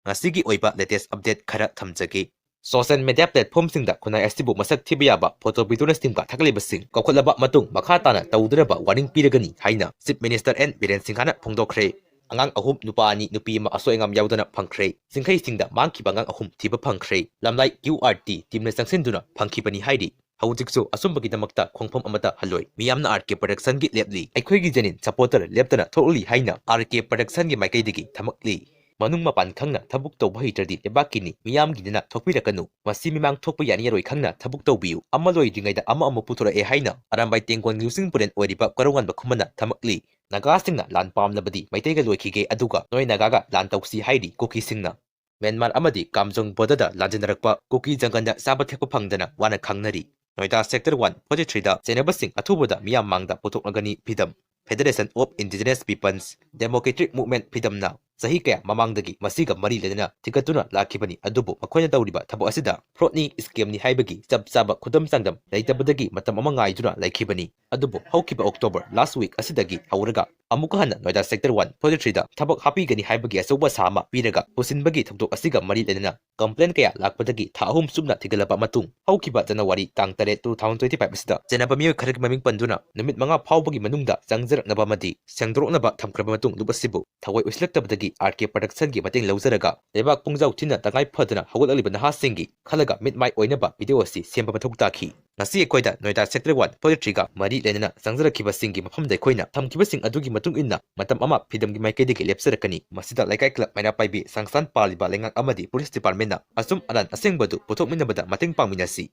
Ngasigi oiba latest update khara thamjage. Social media platform singda khunai asibu masak thiba yaba photo video stream ka thakliba sing kokholaba matung makha tana tawdreba warning piragani haina Chief Minister N Biren Singhana phongdokhre. Angang ahum nupa ani nupi ma asoengam yaudana Fangkhre. Chingkhei Chingda Angang ahum Thiba Fangkhre. Lamlai QRT teamna sangsinduna phangkhibani haidi. Hawjikso asumbagidamakta khongpham amata haloi. Miyamna RK production gi lepli. Aikhoigi janin supporter leptana tholi haina RK production gi maikaidigi thamakli. Manung mapan khangna thabuk tawba hitardi lebakini miyam gidina thokpirakanu masi mimang thokpa yani yaroi khangna thabuk tawbiu amaloi dingaida ama puthura e haina arambai tengkon using puren oiriba karongan bakhumana thamakli naga singna lan pamlabadi maitaiga loikhige aduga noi nagaga lan tawsi haidi koki singna Myanmar amadi kamjong bodada lanjinarakpa koki janganda sabathekpa phangdana wana khangnari Noida Sector143da Channaba athuboda Miyam Mangda Puthoklagani Pidam Federation of Indigenous Peoples Democratic Movement Pidamna Sahi kaya mamangdagi masiga mari ledana tikatuna lakibani adubo makoina tawriba thabo asida fraudni scam ni haibagi saba khudam sangdam laitabadagi matam ama ngaiduna laikibani adubo haukiba October last week asidagi hauraga amuka hana Noida Sector143da thabak hapigani haibagi asoba sama piraga pusinbagi thokdok asiga mari ledana complaint kaya lakpadagi thahum subna thigalaba matung haukiba January tang 3 2025 asida Channaba Miyam kharag maming panduna numit manga phawbagi manungda jangjaraknaba madi sangdroknaba thamkraba matung lubasibu thawai uslaktabadagi RK production gi mating lauzaraga lebak pungjau thina tangai phadana hawalaliba nahasingi khalaga mitmai oinaba video si semba mathok takhi ngasi ekoida Noida Sector143ga mari lenana sangjarakhiba singi mafamdai khoina thamkiba sing adugi matung inna matam ama pidamgi maikaidigi lepsarakani masida laikai club maina paibi sangsan paliba lengak amadi police department na asum aran asengbadu puthokminabada mating pangminasi